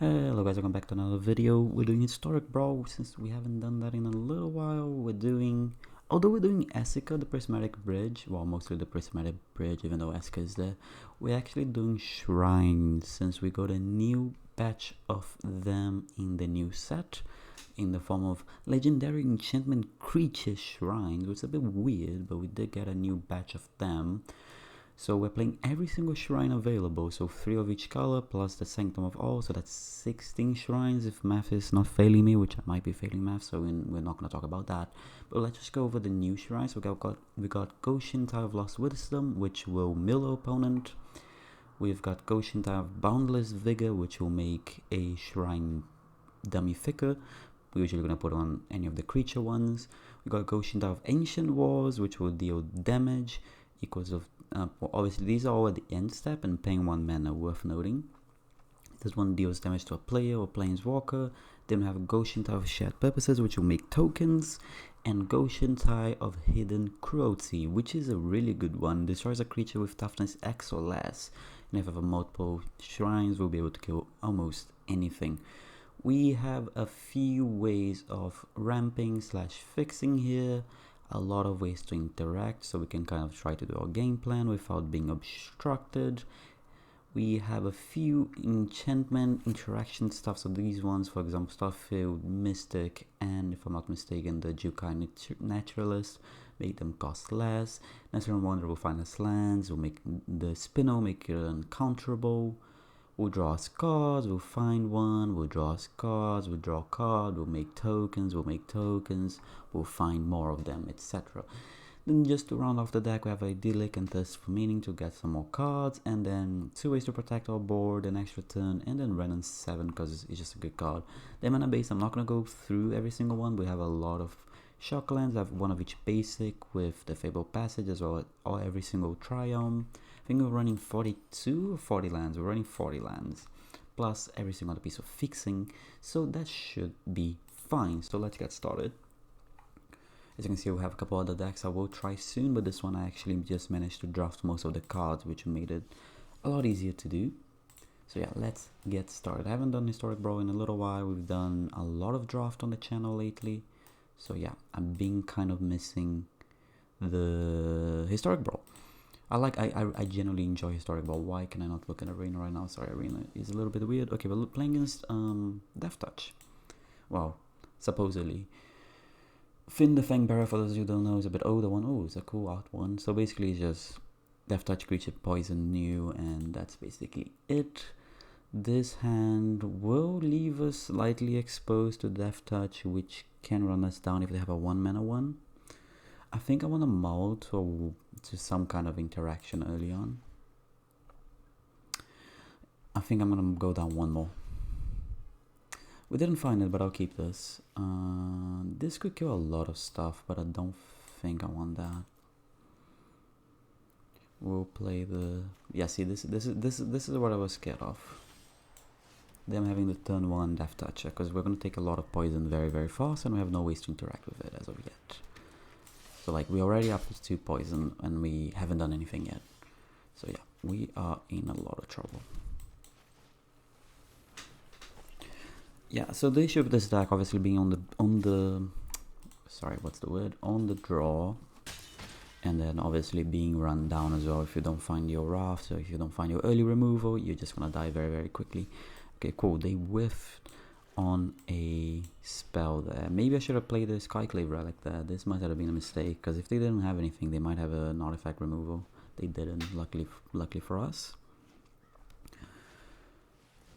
Hello guys, welcome back to another video. We're doing historic brawl since we haven't done that in a little while. Although we're doing Essica, the Prismatic Bridge, well mostly the Prismatic Bridge even though Essica is there. We're actually doing shrines since we got a new batch of them in the new set in the form of legendary enchantment creature shrines, which is a bit weird, but we did get a new batch of them. So we're playing every single shrine available, so 3 of each color plus the Sanctum of All, so that's 16 shrines if math is not failing me, which I might be failing math, so we're not going to talk about that. But let's just go over the new shrines. We got Goshen Tide of Lost Wisdom, which will mill our opponent. We've got Goshen Tide of Boundless Vigor, which will make a shrine dummy thicker. We're usually going to put on any of the creature ones. We got Goshen Tide of Ancient Wars, which will deal damage equals of well, obviously these are all at the end step and paying 1 mana, worth noting. This one deals damage to a player or planeswalker. Then we have Goshen Tide of Shared Purposes, which will make tokens, and Goshen Tide of Hidden Cruelty, which is a really good one. Destroys a creature with toughness X or less, and if we have multiple shrines, we'll be able to kill almost anything. We have a few ways of ramping slash fixing here, a lot of ways to interact, so we can kind of try to do our game plan without being obstructed. We have a few enchantment interaction stuff, so these ones, for example, Starfield, Mystic, and if I'm not mistaken, the Jukai Naturalist, make them cost less. Natural Wonder will find us lands, will make the Spinel make it uncounterable. We'll draw us cards, we'll find one, we'll draw us cards, we'll draw a card, we'll make tokens, we'll find more of them, etc. Then just to round off the deck, we have Idyllic and Thirst for Meaning to get some more cards, and then 2 ways to protect our board, an extra turn, and then Renan 7 because it's just a good card. The mana base, I'm not going to go through every single one. We have a lot of shock lands. I have one of each basic with the Fabled Passage as well as every single Triumph. I think we're running 42 or 40 lands. We're running 40 lands plus every single other piece of fixing, so that should be fine. So let's get started. As you can see, we have a couple other decks I will try soon, but this one I actually just managed to draft most of the cards, which made it a lot easier to do. So yeah, let's get started. I haven't done Historic Brawl in a little while. We've done a lot of draft on the channel lately, so yeah, I'm being kind of missing the Historic Brawl. I generally enjoy Historic Brawl. Why can I not look at Arena right now? Sorry, Arena is a little bit weird. Okay, but playing against Death Touch. Well, supposedly. Finn the Fangbearer, for those of you who don't know, is a bit older one. Oh, it's a cool art one. So basically it's just Death Touch creature, poison new, and that's basically it. This hand will leave us slightly exposed to Death Touch, which can run us down if they have a 1 mana one. I think I want to mull to some kind of interaction early on. I think I'm going to go down 1 more. We didn't find it, but I'll keep this. This could kill a lot of stuff, but I don't think I want that. We'll play the... Yeah, see, this is what I was scared of. Them having the turn 1 Death Touch, because we're going to take a lot of poison very, very fast, and we have no ways to interact with it as of yet. So like, we're already up to 2 poison, and we haven't done anything yet. So yeah, we are in a lot of trouble. Yeah, so the issue with this deck obviously being on the draw, and then obviously being run down as well if you don't find your raft. So if you don't find your early removal, you're just gonna die very, very quickly. Okay, cool. They whiffed on a spell there. Maybe I should have played the Skyclave Relic there. This might have been a mistake, because if they didn't have anything, they might have an artifact removal. They didn't, luckily for us.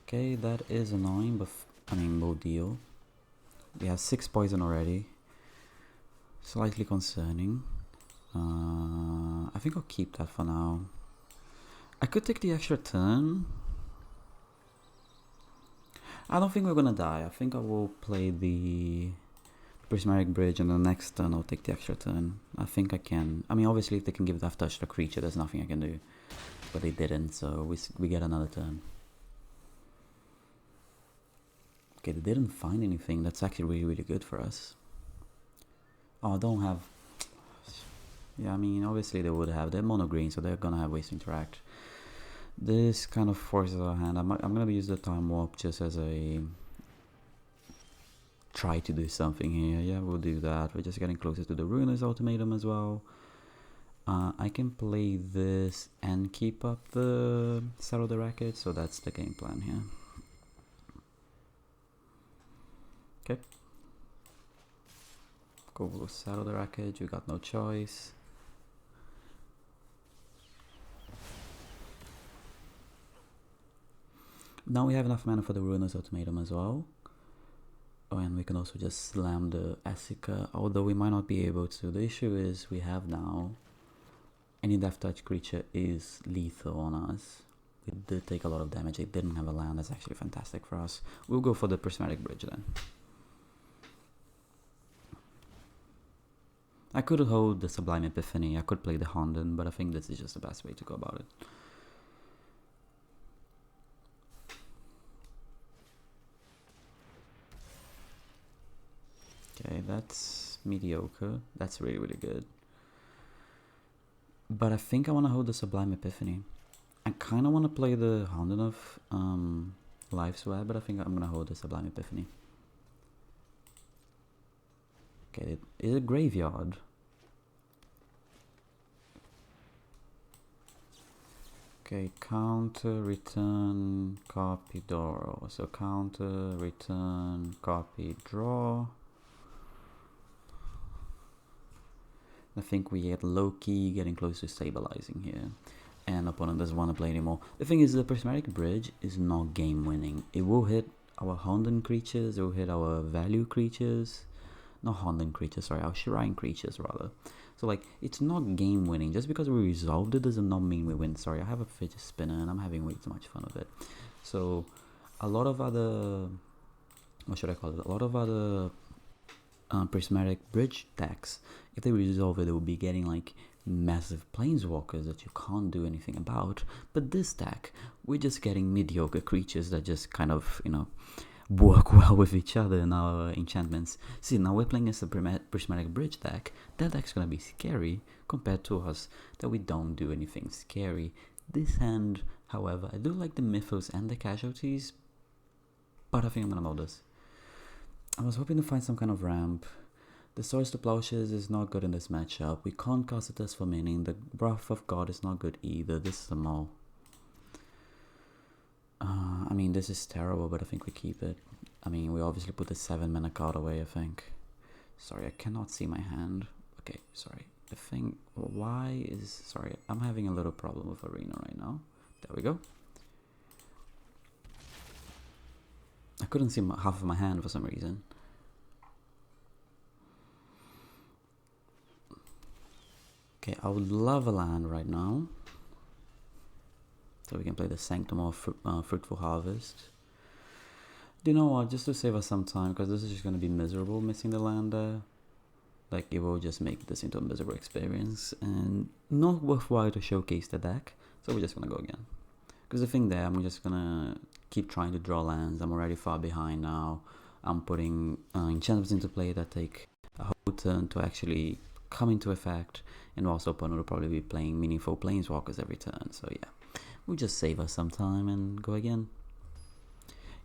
Okay, that is annoying, but I mean, no deal. We have 6 poison already. Slightly concerning. I think I'll keep that for now. I could take the extra turn. I don't think we're gonna die. I think I will play the Prismatic Bridge, and the next turn I'll take the extra turn. I think I can. I mean, obviously if they can give Death Touch to the creature, there's nothing I can do. But they didn't, so we get another turn. Okay, they didn't find anything. That's actually really, really good for us. Oh, I don't have... Yeah, I mean, obviously they would have. They're mono green, so they're gonna have ways to interact. This kind of forces our hand. I'm gonna use the time warp just as a try to do something here. Yeah, we'll do that. We're just getting closer to the Ruinous Ultimatum as well. I can play this and keep up the Settle the Racket, so that's the game plan here. Okay. Go we'll Settle the Racket, you got no choice. Now we have enough mana for the Ruinous Ultimatum as well. Oh, and we can also just slam the Essica, although we might not be able to. The issue is we have now any Death Touch creature is lethal on us. We did take a lot of damage. It didn't have a land. That's actually fantastic for us. We'll go for the Prismatic Bridge then. I could hold the Sublime Epiphany. I could play the Honden, but I think this is just the best way to go about it. Okay, that's mediocre. That's really, really good. But I think I want to hold the Sublime Epiphany. I kind of want to play the Honden of Life's Web, but I think I'm going to hold the Sublime Epiphany. Okay, it is a graveyard. Okay, counter, return, copy, draw. So counter, return, copy, draw. I think we get low-key getting close to stabilizing here. And opponent doesn't want to play anymore. The thing is, the Prismatic Bridge is not game-winning. It will hit our Honden creatures, it will hit our value creatures. Not Honden creatures, sorry, our Shrine creatures rather. So like, it's not game-winning. Just because we resolved it does not mean we win. Sorry, I have a fidget spinner and I'm having way too much fun with it. So, a lot of other... what should I call it? A lot of other... Prismatic Bridge decks, if they resolve it, they will be getting like massive planeswalkers that you can't do anything about. But this deck, we're just getting mediocre creatures that just kind of, you know, work well with each other in our enchantments. See, now we're playing as a Prismatic Bridge deck. That deck's gonna be scary compared to us that we don't do anything scary. This hand, however, I do like the Mythos and the Casualties, but I think I'm gonna mold this. I was hoping to find some kind of ramp. The Swords to Plowshares is not good in this matchup. We can't cast a Test for Meaning. The Wrath of God is not good either. This is a mull. I mean, this is terrible, but I think we keep it. I mean, we obviously put the 7-mana card away, I think. Sorry, I cannot see my hand. Okay, sorry. The thing... why is... sorry, I'm having a little problem with Arena right now. There we go. I couldn't see half of my hand for some reason. Okay, I would love a land right now. So we can play the Sanctum of Fruitful Harvest. Do you know what, just to save us some time, because this is just going to be miserable missing the land there. Like, it will just make this into a miserable experience, and not worthwhile to showcase the deck. So we're just going to go again. Because the thing there, I'm just going to keep trying to draw lands. I'm already far behind now. I'm putting enchantments into play that take a whole turn to actually come into effect, and also opponent will probably be playing meaningful planeswalkers every turn. So yeah, we'll just save us some time and go again.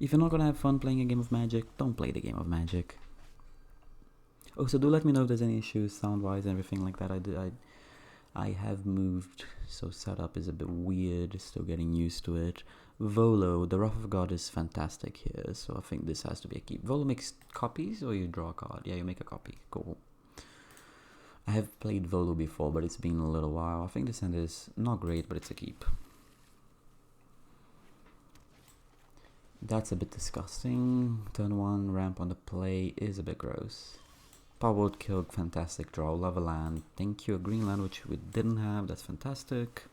If you're not gonna have fun playing a game of Magic, don't play the game of Magic. Oh, so do let me know if there's any issues sound wise and everything like that. I have moved, so setup is a bit weird, still getting used to it. Volo, the Wrath of God is fantastic here, so I think this has to be a keep. Volo makes copies, or you draw a card? Yeah, you make a copy. Cool. I have played Volo before, but it's been a little while. I think this hand is not great, but it's a keep. That's a bit disgusting. Turn 1, ramp on the play is a bit gross. Power Word Kill, fantastic draw. Love a land. Thank you, a green land, which we didn't have. That's fantastic.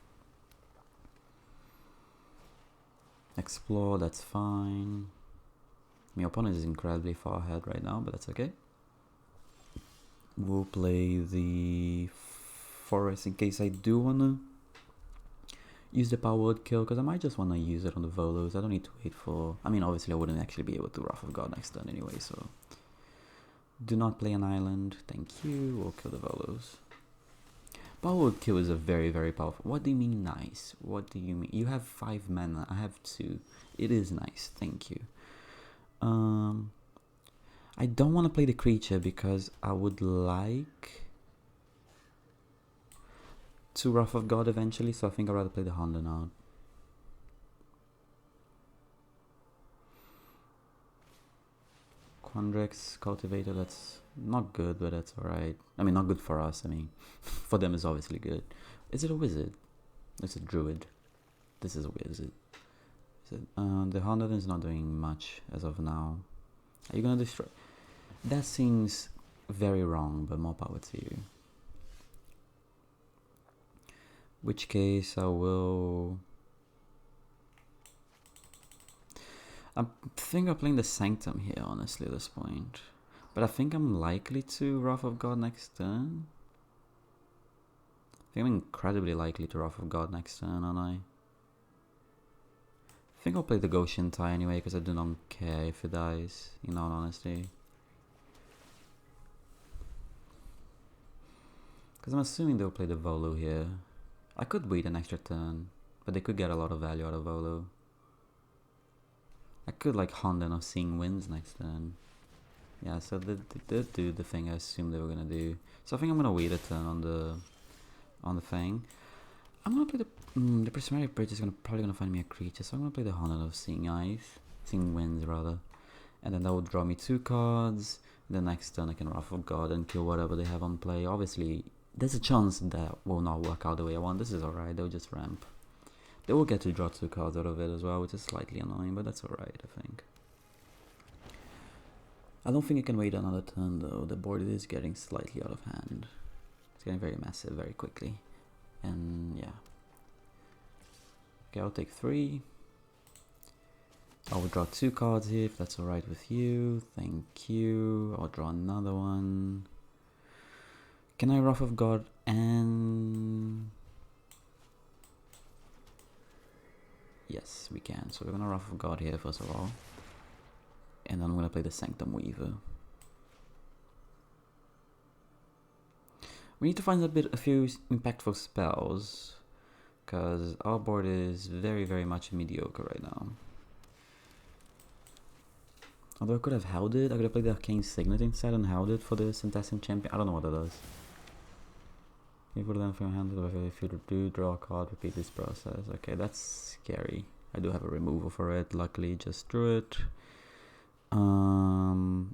Explore, that's fine. My opponent is incredibly far ahead right now, but that's okay. We'll play the Forest in case I do want to use the Power Word Kill, because I might just want to use it on the Volos. I don't need to wait for... I mean, obviously I wouldn't actually be able to Wrath of God next turn anyway, so... Do not play an island. Thank you. We'll kill the Volos. Power Kill is a very, very powerful. What do you mean nice? What do you mean? You have 5 mana. I have 2. It is nice. Thank you. I don't want to play the creature because I would like to Wrath of God eventually, so I think I'd rather play the Honda now. Quandrex Cultivator, that's not good, but that's alright. I mean, not good for us. I mean, for them it's obviously good. Is it a wizard? It's a druid. This is a wizard. The Honda is not doing much as of now. Are you gonna destroy? That seems very wrong, but more power to you. Which case I will... I think I'm playing the Sanctum here, honestly, at this point. But I think I'm likely to Wrath of God next turn. I think I'm incredibly likely to Wrath of God next turn, aren't I? I think I'll play the Goshen Tie anyway, because I do not care if it dies, in all honesty. Because I'm assuming they'll play the Volu here. I could wait an extra turn, but they could get a lot of value out of Volu. I could like Honden of Seeing Winds next turn. Yeah, so they do the thing I assumed they were gonna do. So I think I'm gonna wait a turn on the thing. I'm gonna play the Prismatic Bridge is probably gonna find me a creature, so I'm gonna play the Honden of Seeing Winds rather, and then that will draw me 2 cards. The next turn I can Wrath of God and kill whatever they have on play. Obviously, there's a chance that will not work out the way I want. This is alright. They'll just ramp. They will get to draw 2 cards out of it as well, which is slightly annoying, but that's alright, I think. I don't think I can wait another turn though. The board is getting slightly out of hand. It's getting very massive very quickly. And yeah. Okay, I'll take 3. I will draw 2 cards here if that's alright with you. Thank you. I'll draw another one. Can I Wrath of God and... Yes, we can. So we're gonna Wrath of God here first of all. And then I'm gonna play the Sanctum Weaver. We need to find a few impactful spells, because our board is very, very much mediocre right now. Although I could have held it, I could have played the Arcane Signet instead and held it for the Centesium Champion. I don't know what that does. You put them from your hand, if you do draw a card, repeat this process. Okay, that's scary. I do have a removal for it, luckily just drew it.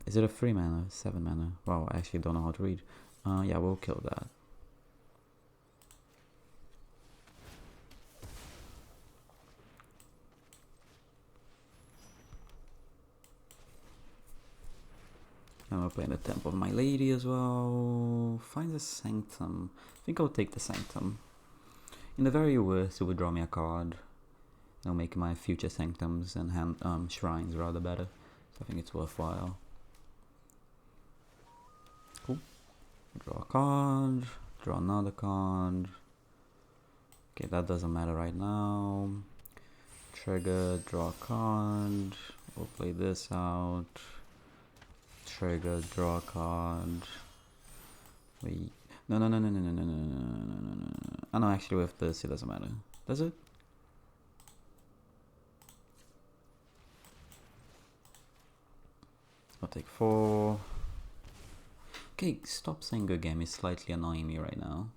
Is it a 3 mana? 7 mana? Wow, I actually don't know how to read. Yeah, we'll kill that. And we're playing the Temple of My Lady as well. Find the Sanctum. I think I'll take the Sanctum. In the very worst, it would draw me a card. It'll make my future Sanctums and shrines rather better. So I think it's worthwhile. Cool. Draw a card. Draw another card. Okay, that doesn't matter right now. Trigger, draw a card. We'll play this out. Trigger, draw a card. Wait. No. Oh no, actually with this it doesn't matter. Does it? I'll take 4. Okay, stop saying good game. It's slightly annoying me right now.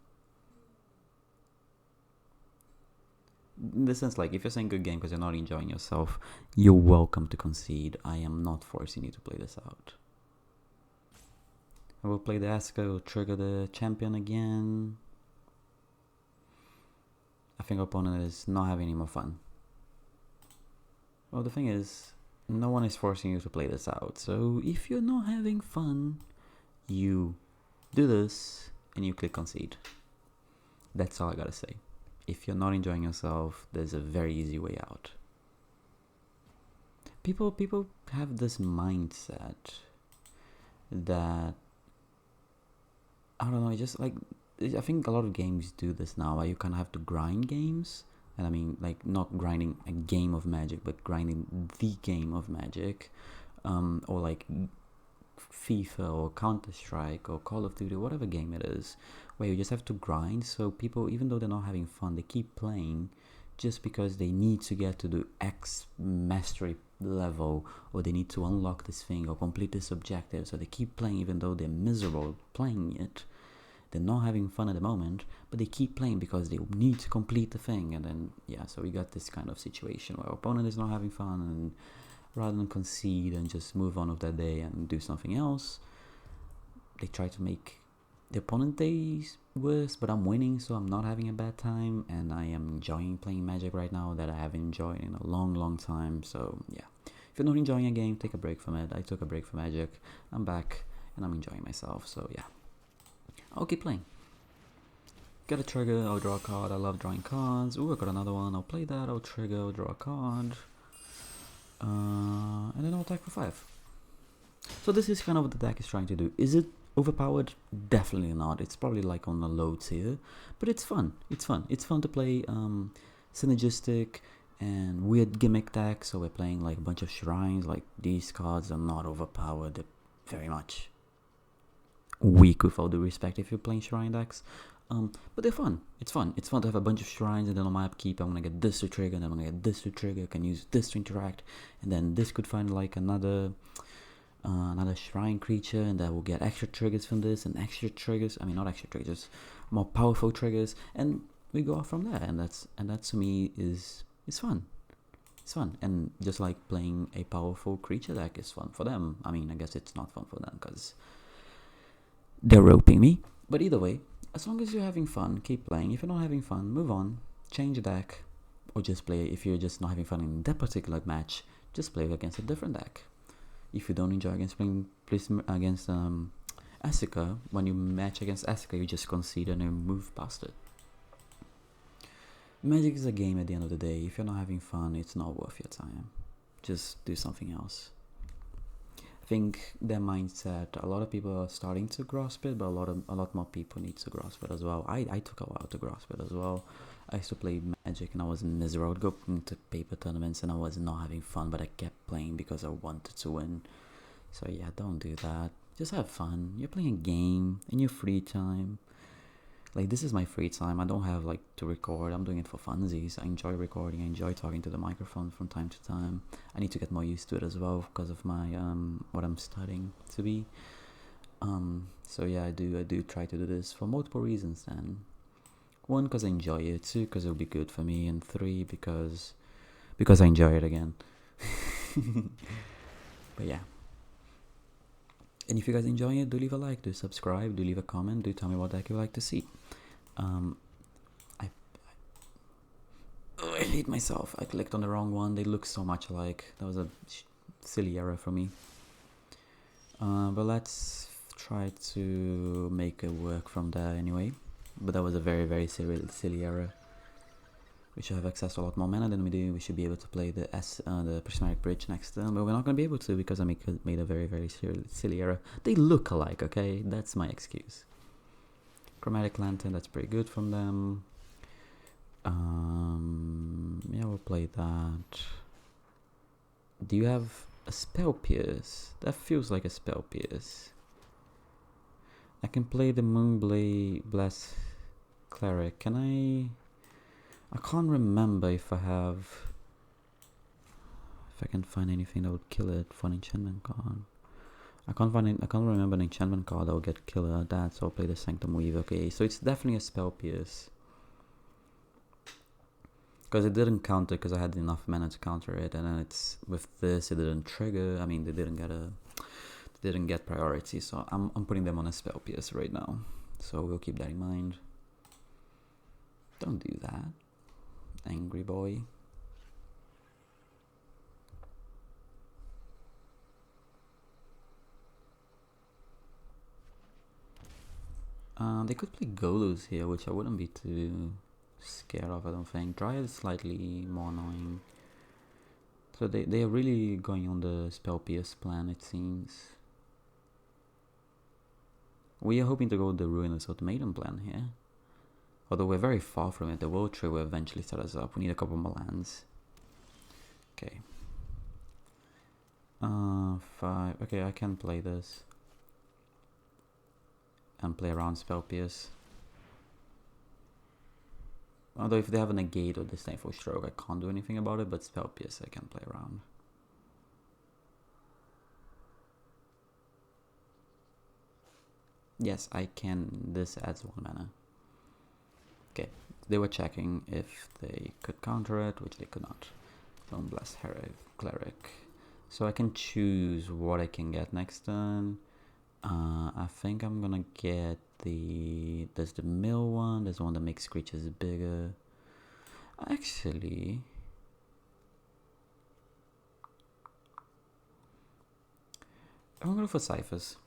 In the sense, like, if you're saying good game because you're not enjoying yourself, you're welcome to concede. I am not forcing you to play this out. I will play the Asker, will trigger the champion again. I think our opponent is not having any more fun. Well, the thing is, no one is forcing you to play this out. So if you're not having fun, you do this and you click concede. That's all I gotta say. If you're not enjoying yourself, there's a very easy way out. People have this mindset that, I don't know, just like, I think a lot of games do this now, where you kind of have to grind games. And I mean, like, not grinding a game of Magic, but grinding the game of Magic. Or like FIFA or Counter-Strike or Call of Duty, whatever game it is, where you just have to grind. So people, even though they're not having fun, they keep playing just because they need to get to the X mastery level, or they need to unlock this thing or complete this objective. So they keep playing even though they're miserable playing it. They're not having fun at the moment, but they keep playing because they need to complete the thing. And then, yeah, so we got this kind of situation where opponent is not having fun, and rather than concede and just move on with their day and do something else, they try to make the opponent days worse. But I'm winning, so I'm not having a bad time, and I am enjoying playing Magic right now that I haven't enjoyed in a long time. So yeah, if you're not enjoying a game, take a break from it. I took a break from Magic, I'm back, and I'm enjoying myself. So yeah, I'll keep playing. Get a trigger, I'll draw a card. I love drawing cards. Ooh, I got another one. I'll play that, I'll trigger, I'll draw a card, and then I'll attack for 5. So this is kind of what the deck is trying to do. Is it overpowered? Definitely not. It's probably like on the low tier, but it's fun. It's fun. It's fun to play synergistic and weird gimmick decks. So we're playing like a bunch of shrines. Like, these cards are not overpowered. They're very much weak, with all due respect, if you're playing shrine decks. But they're fun. It's fun. It's fun to have a bunch of shrines, and then on my upkeep I'm gonna get this to trigger, and then I'm gonna get this to trigger. I can use this to interact, and then this could find like another shrine creature, and that will get extra triggers from this, and extra triggers. I mean, not extra triggers, more powerful triggers, and we go off from there. And that to me is fun. It's fun, and just like playing a powerful creature deck is fun for them. I mean, I guess it's not fun for them because they're roping me. But either way, as long as you're having fun, keep playing. If you're not having fun, move on, change the deck, or just play. If you're just not having fun in that particular match, just play against a different deck. If you don't enjoy against playing against Asuka, when you match against Asuka, you just concede and you move past it. Magic is a game at the end of the day. If you're not having fun, it's not worth your time. Just do something else. I think their mindset, a lot of people are starting to grasp it, but a lot more people need to grasp it as well. I took a while to grasp it as well. I used to play Magic and I was miserable. I would go into paper tournaments and I was not having fun, but I kept playing because I wanted to win. So yeah, don't do that. Just have fun. You're playing a game in your free time. Like, this is my free time. I don't have like to record. I'm doing it for funsies. I enjoy recording. I enjoy talking to the microphone from time to time. I need to get more used to it as well because of my what I'm studying to be. So yeah, I do try to do this for multiple reasons. Then, 1, because I enjoy it. 2, because it'll be good for me, and 3, because I enjoy it again. But yeah. And if you guys enjoy it, do leave a like, do subscribe, do leave a comment, do tell me what deck you would like to see. I hate myself. I clicked on the wrong one. They look so much alike. That was a silly error for me. But let's try to make it work from there anyway. But that was a very silly error. We should have access to a lot more mana than we do. We should be able to play the Prismatic Bridge next turn, but we're not going to be able to because I made a very silly error. They look alike, okay? That's my excuse. Chromatic Lantern, that's pretty good from them. Yeah, we'll play that. Do you have a Spell Pierce? That feels like a Spell Pierce. I can play the Moonblade Blast Cleric. Can I can't remember if I can find anything that would kill it for an enchantment card. I can't remember an enchantment card that will get killed at that, so I'll play the Sanctum Weave. Okay, so it's definitely a Spell Pierce. Because it didn't counter because I had enough mana to counter it, and then it's with this it didn't trigger. I mean, they didn't get priority, so I'm putting them on a Spell Pierce right now. So we'll keep that in mind. Don't do that, angry boy. They could play Golus here, which I wouldn't be too scared of, I don't think. Dryad is slightly more annoying. So they are really going on the Spell Pierce plan, it seems. We are hoping to go the Ruinous Ultimatum plan here. Although we're very far from it. The World Tree will eventually set us up. We need a couple more lands. Okay. 5. Okay, I can play this. And play around Spell Pierce. Although if they have a negate or disdainful stroke, I can't do anything about it, but Spell Pierce I can play around. Yes, I can. This adds 1 mana. Okay, they were checking if they could counter it, which they could not. Don't bless Cleric. So I can choose what I can get next turn. I think I'm gonna get there's the mill one, there's one that makes creatures bigger. Actually, I'm gonna go for Ciphers.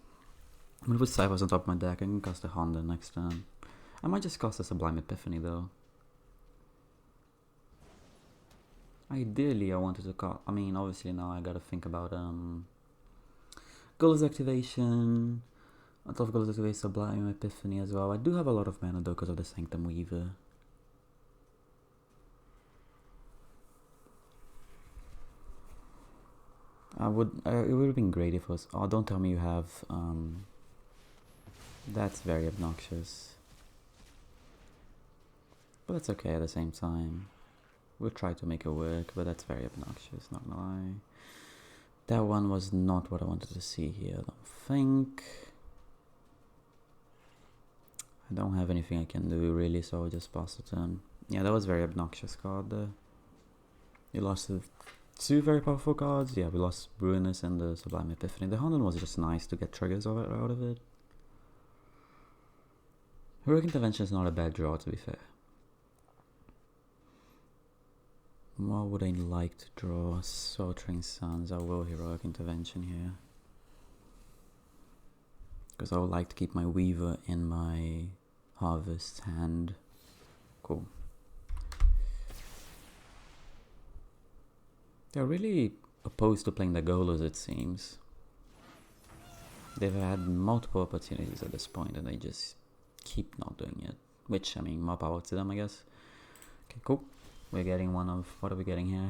I'm gonna put Ciphers on top of my deck. I can cast a Honda next turn. I might just cast a Sublime Epiphany though. Ideally, I wanted to cast. I mean, obviously now I gotta think about Golos activation. On top of Golos activation, Sublime Epiphany as well. I do have a lot of mana though because of the Sanctum Weaver. It would have been great if it was. Oh, don't tell me you have. That's very obnoxious. But that's okay at the same time. We'll try to make it work, but that's very obnoxious, not gonna lie. That one was not what I wanted to see here, I don't think. I don't have anything I can do really, so I'll just pass the turn. Yeah, that was very obnoxious card there. You lost 2 very powerful cards. Yeah, we lost Ruinous and the Sublime Epiphany. The Honden was just nice to get triggers out of it. Heroic Intervention is not a bad draw, to be fair. What would I like to draw? Sweltering Suns. I will Heroic Intervention here. Because I would like to keep my Weaver in my Harvest hand. Cool. They're really opposed to playing the Golos, it seems. They've had multiple opportunities at this point and they just keep not doing it. Which, I mean, more power to them, I guess. Okay, cool. We're getting one of... What are we getting here?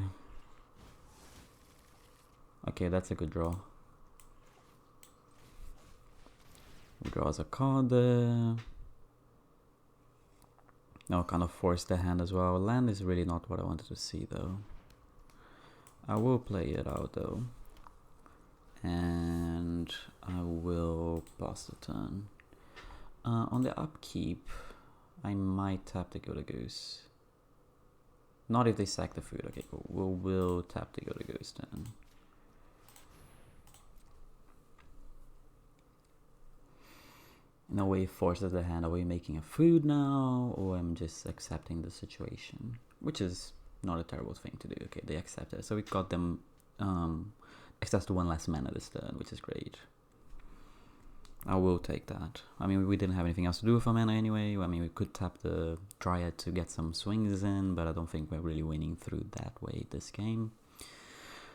Okay, that's a good draw. He draws a card there. No, kind of force the hand as well. Land is really not what I wanted to see though. I will play it out though. And I will pass the turn. On the upkeep, I might tap the Gilda Goose. Not if they sack the food. Okay, cool. We'll tap the Gilda Goose then. In a way, forces the hand. Are we making a food now, or I'm just accepting the situation? Which is not a terrible thing to do. Okay, they accept it. So we got them access to 1 less mana this turn, which is great. I will take that. I mean, we didn't have anything else to do with our mana anyway. I mean, we could tap the Dryad to get some swings in, but I don't think we're really winning through that way this game.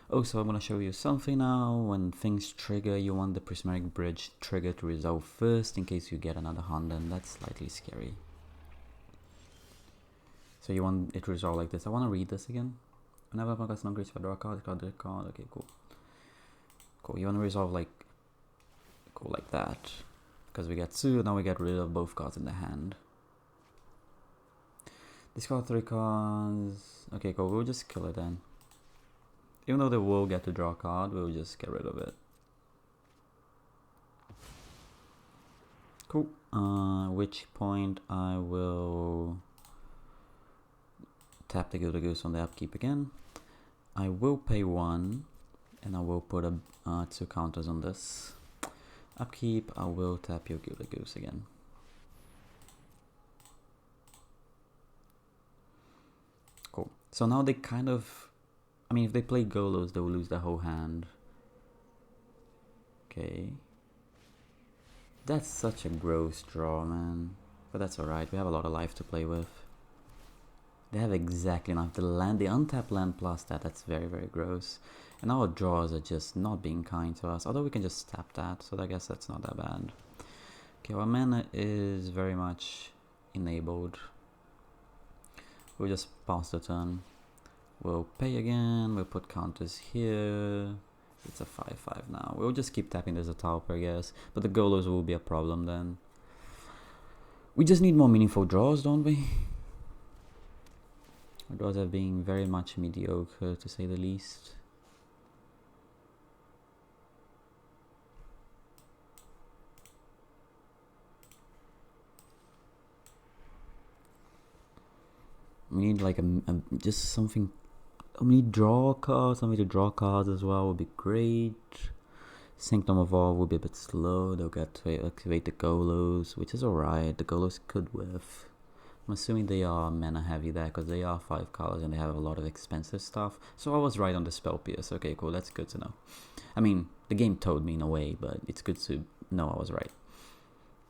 Also, I'm going to show you something now. When things trigger, you want the Prismatic Bridge trigger to resolve first in case you get another hand, and that's slightly scary. So you want it to resolve like this. I want to read this again. Whenever I cast non-creature, draw a card, card. Okay, cool. Cool, you want to resolve like... Cool, like that. Because we get 2, now we get rid of both cards in the hand. Discard 3 cards. Okay, cool, we'll just kill it then. Even though they will get to draw a card, we'll just get rid of it. Cool. Which point I will tap the Gilda Goose on the upkeep again. I will pay 1, and I will put 2 counters on this. Upkeep, I will tap your Gilda Goose again. Cool. So now they kind of... I mean, if they play Golos, they will lose their whole hand. Okay. That's such a gross draw, man. But that's alright, we have a lot of life to play with. They have exactly enough. The land, the untapped land plus that, that's very, very gross. And our draws are just not being kind to us. Although we can just tap that, so I guess that's not that bad. Okay, our mana is very much enabled. We'll just pass the turn. We'll pay again, we'll put counters here. It's a 5/5 now. We'll just keep tapping this Atalpa, I guess. But the Golos will be a problem then. We just need more meaningful draws, don't we? Our draws have been very much mediocre, to say the least. We need like just something. We need draw cards, something to draw cards as well would be great. Sanctum of All will be a bit slow. They'll get to activate the Golos, which is alright. The Golos could whiff. I'm assuming they are mana heavy there because they are 5 colors and they have a lot of expensive stuff. So I was right on the spell pierce. Okay, cool. That's good to know. I mean, the game told me in a way, but it's good to know I was right.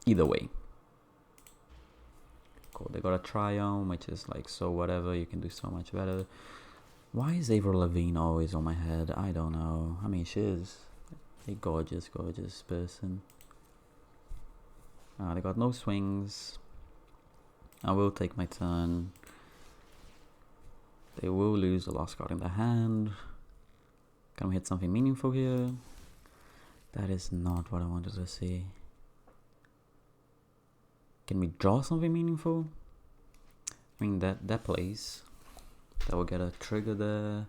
Either way. Cool. They got a Triumph, which is like so whatever. You can do so much better. Why is Avril Lavigne always on my head? I don't know. I mean, she is a gorgeous, gorgeous person. They got no swings. I will take my turn. They will lose the last card in their hand. Can we hit something meaningful here? That is not what I wanted to see. Can we draw something meaningful? I mean, that plays. That will get a trigger there.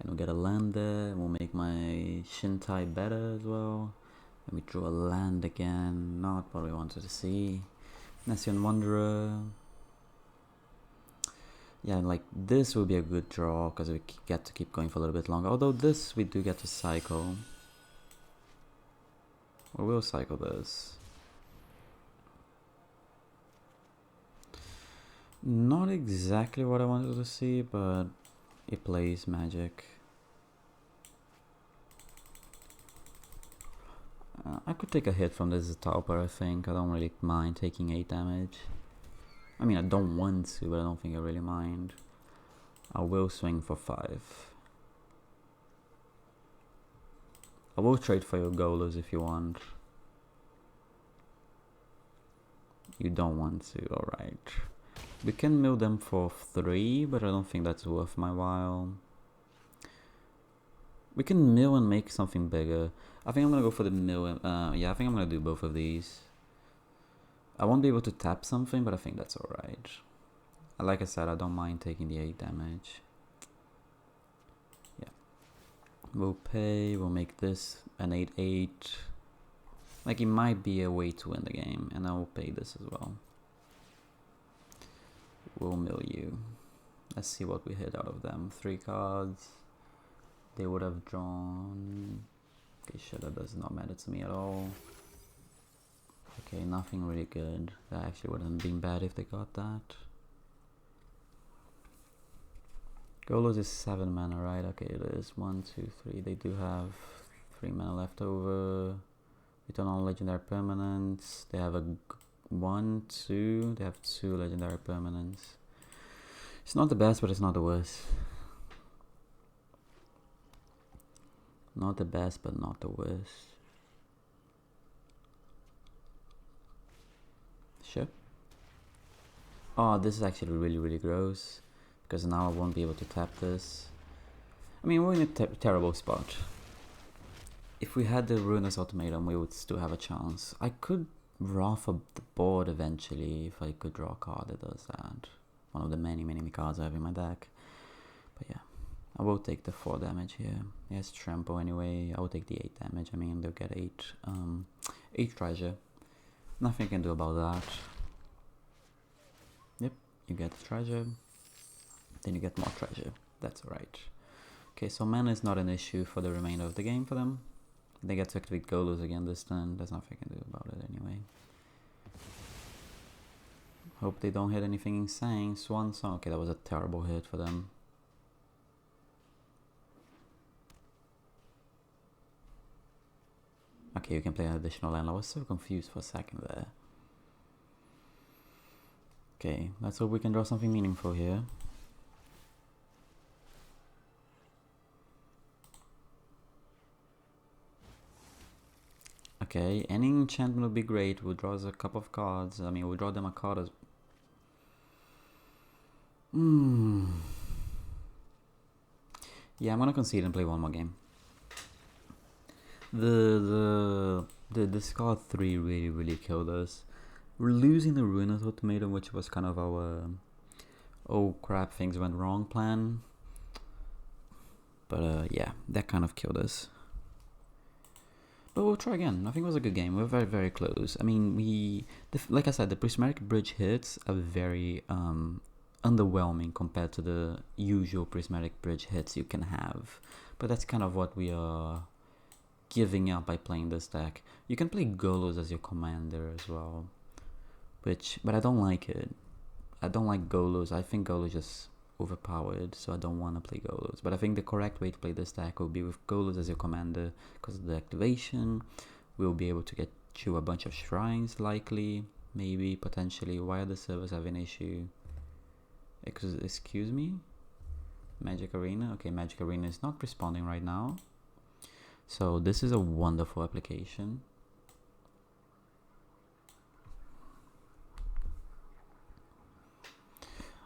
And we'll get a land there. And we'll make my Shintai better as well. And we draw a land again. Not what we wanted to see. Nessian Wanderer. Yeah, like this will be a good draw because we get to keep going for a little bit longer. Although this we do get to cycle. Or we'll cycle this. Not exactly what I wanted to see, but it plays magic. I could take a hit from this Talpa, I think. I don't really mind taking 8 damage. I mean, I don't want to, but I don't think I really mind. I will swing for 5. I will trade for your Golos if you want. You don't want to, alright. We can mill them for 3, but I don't think that's worth my while. We can mill and make something bigger. I think I'm gonna go for the mill. Yeah, I think I'm gonna do both of these. I won't be able to tap something, but I think that's alright. Like I said, I don't mind taking the 8 damage. Yeah. We'll pay, we'll make this an 8/8. Like, it might be a way to win the game, and I will pay this as well. We'll mill you. Let's see what we hit out of them. 3 cards. They would have drawn... Okay, shit, that does not matter to me at all. Okay, nothing really good. That actually wouldn't have been bad if they got that. Golos is 7 mana, right? Okay, it is 1, 2, 3. They do have 3 mana left over. Return all legendary permanents. They have a 1, 2. They have 2 legendary permanents. It's not the best, but it's not the worst. Not the best, but not the worst. Sure. Oh, this is actually really, really gross. Because now I won't be able to tap this. I mean, we're in a terrible spot. If we had the Ruinous Ultimatum, we would still have a chance. I could Wrath up the board eventually if I could draw a card that does that. One of the many, many cards I have in my deck. But yeah, I will take the 4 damage here. Yes, Trample anyway. I will take the 8 damage. I mean, they'll get 8 treasure. Nothing you can do about that. Yep, you get the treasure. Then you get more treasure. That's alright. Okay, so mana is not an issue for the remainder of the game for them. They get to activate Golos again this turn. There's nothing I can do about it anyway. Hope they don't hit anything insane. Swan Song. Okay, that was a terrible hit for them. Okay, you can play an additional land. I was so confused for a second there. Okay, let's hope we can draw something meaningful here. Okay, any enchantment would be great. We'll draw us a couple of cards. I mean, we'll draw them a card as... Yeah, I'm gonna concede and play one more game. The Scar 3 really killed us. We're losing the Ruinous Ultimatum, which was kind of our oh crap, things went wrong plan. But yeah, that kind of killed us. But we'll try again. I think it was a good game. We were very close. I mean, like I said, the Prismatic Bridge hits are very underwhelming compared to the usual Prismatic Bridge hits you can have. But that's kind of what we are giving up by playing this deck. You can play Golos as your commander as well, but I don't like it. I don't like Golos. I think Golos just overpowered, so I don't want to play Golos. But I think the correct way to play this deck will be with Golos as your commander, because of the activation. We'll be able to get you a bunch of shrines, likely, maybe, potentially. Why are the servers having an issue? Excuse me? Magic Arena? Okay, Magic Arena is not responding right now. So this is a wonderful application.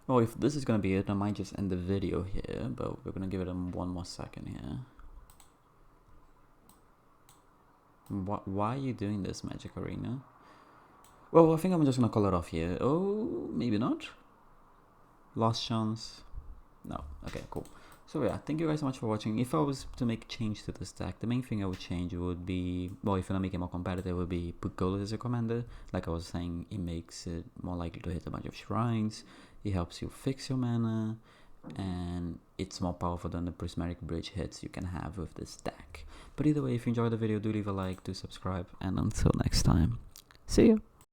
Oh, if this is gonna be it, I might just end the video here, but we're gonna give it one more second here. Why are you doing this, Magic Arena? Well, I think I'm just gonna call it off here. Oh, maybe not. Last chance. No. Okay, cool. So yeah, thank you guys so much for watching. If I was to make a change to this deck, the main thing I would change would be, well, if I make it more competitive, would be put Golos as a commander. Like I was saying, it makes it more likely to hit a bunch of shrines. It helps you fix your mana, and it's more powerful than the Prismatic Bridge hits you can have with this deck. But either way, if you enjoyed the video, do leave a like, do subscribe, and until next time, see ya!